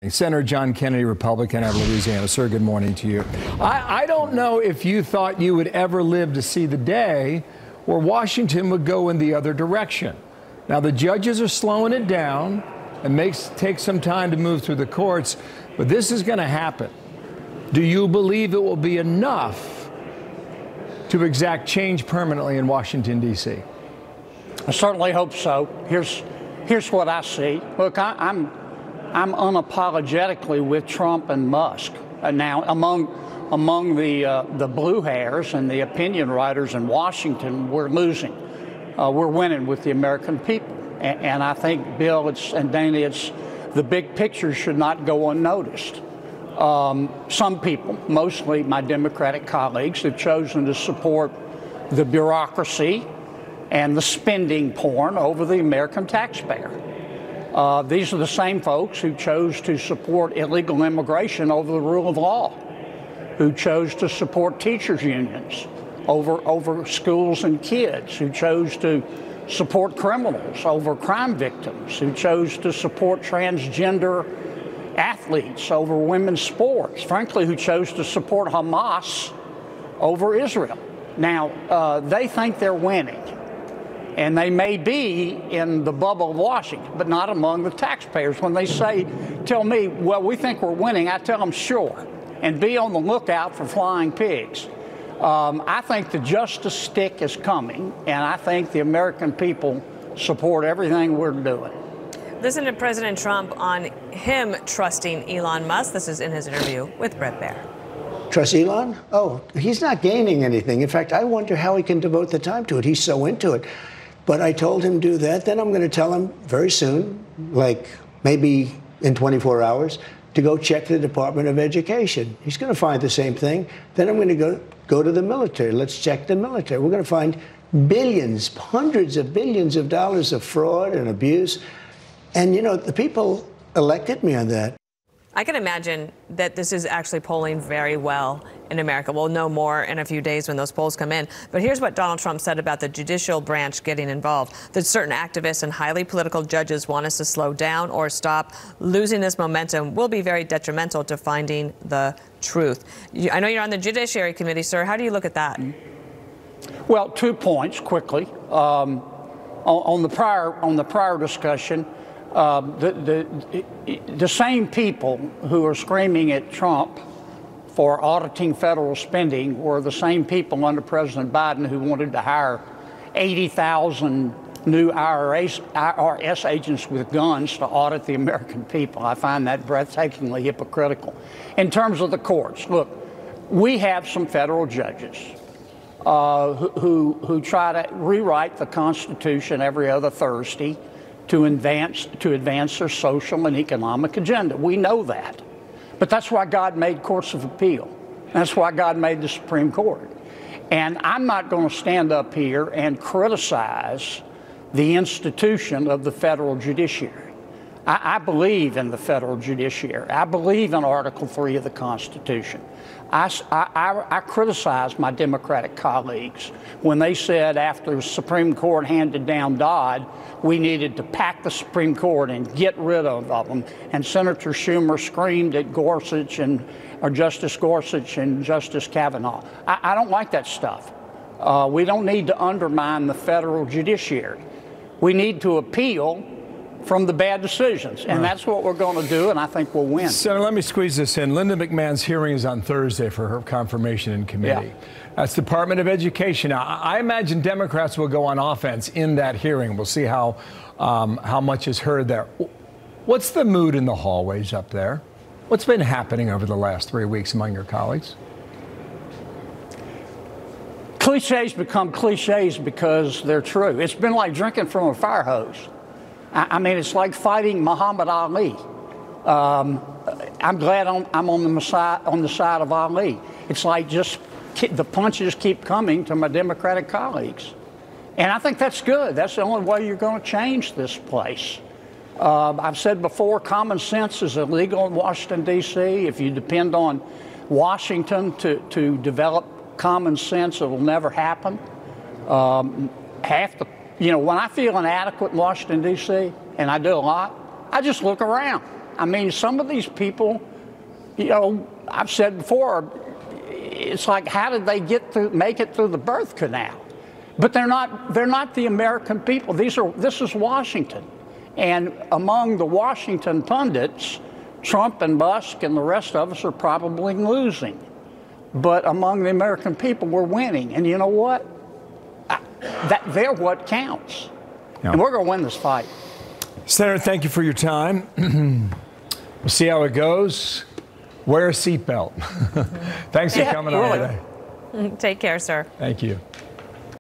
Senator John Kennedy, Republican out of Louisiana. Sir, good morning to you. I don't know if you thought you would ever live to see the day where Washington would go in the other direction. Now, the judges are slowing it down. It takes some time to move through the courts, but this is going to happen. Do you believe it will be enough to exact change permanently in Washington, D.C.? I certainly hope so. Here's what I see. Look, I'm unapologetically with Trump and Musk. Now, among the blue hairs and the opinion writers in Washington, we're losing. We're winning with the American people. And I think, Bill and Dana, the big picture should not go unnoticed. Some people, mostly my Democratic colleagues, have chosen to support the bureaucracy and the spending porn over the American taxpayer. These are the same folks who chose to support illegal immigration over the rule of law, who chose to support teachers' unions over schools and kids, who chose to support criminals over crime victims, who chose to support transgender athletes over women's sports, frankly, who chose to support Hamas over Israel. Now, they think they're winning. And they may be in the bubble of Washington, but not among the taxpayers. When they tell me, well, we think we're winning, I tell them, sure, and be on the lookout for flying pigs. I think the justice stick is coming, and I think the American people support everything we're doing. Listen to President Trump on him trusting Elon Musk. This is in his interview with Bret Baier. Trust Elon? Oh, he's not gaining anything. In fact, I wonder how he can devote the time to it. He's so into it. But I told him do that. Then I'm going to tell him very soon, like maybe in 24 hours, to go check the Department of Education. He's going to find the same thing. Then I'm going to go to the military. Let's check the military. We're going to find billions, hundreds of billions of dollars of fraud and abuse. And, you know, the people elected me on that. I can imagine that this is actually polling very well in America. We'll know more in a few days when those polls come in. But here's what Donald Trump said about the judicial branch getting involved, that certain activists and highly political judges want us to slow down or stop. Losing this momentum will be very detrimental to finding the truth. I know you're on the Judiciary Committee, sir. How do you look at that? Well, 2 points quickly. On the prior discussion, the same people who are screaming at Trump for auditing federal spending were the same people under President Biden who wanted to hire 80,000 new IRS agents with guns to audit the American people. I find that breathtakingly hypocritical. In terms of the courts, look, we have some federal judges who try to rewrite the Constitution every other Thursday to advance their social and economic agenda. We know that. But that's why God made courts of appeal. That's why God made the Supreme Court. And I'm not going to stand up here and criticize the institution of the federal judiciary. I believe in the federal judiciary. I believe in Article 3 of the Constitution. I criticize my Democratic colleagues when they said after the Supreme Court handed down Dodd, we needed to pack the Supreme Court and get rid of them. And Senator Schumer screamed at Justice Gorsuch and Justice Kavanaugh. I don't like that stuff. We don't need to undermine the federal judiciary. We need to appeal from the bad decisions. And that's what we're going to do, and I think we'll win. Senator, let me squeeze this in. Linda McMahon's hearing is on Thursday for her confirmation in committee. Yeah. That's Department of Education. Now, I imagine Democrats will go on offense in that hearing. We'll see how much is heard there. What's the mood in the hallways up there? What's been happening over the last 3 weeks among your colleagues? Cliches become cliches because they're true. It's been like drinking from a fire hose. I mean, it's like fighting Muhammad Ali. I'm glad I'm on the side of Ali. It's like just the punches keep coming to my Democratic colleagues. And I think that's good. That's the only way you're going to change this place. I've said before, common sense is illegal in Washington, D.C. If you depend on Washington to develop common sense, it will never happen. When I feel inadequate in Washington, D.C., and I do a lot, I just look around. I mean, some of these people, you know, I've said before, it's like, how did they make it through the birth canal? But they're not the American people. This is Washington. And among the Washington pundits, Trump and Musk and the rest of us are probably losing. But among the American people, we're winning. And you know what? They're what counts. Yeah. And we're going to win this fight. Senator, thank you for your time. We'll see how it goes. Wear a seatbelt. Thanks for coming on today. Take care, sir. Thank you.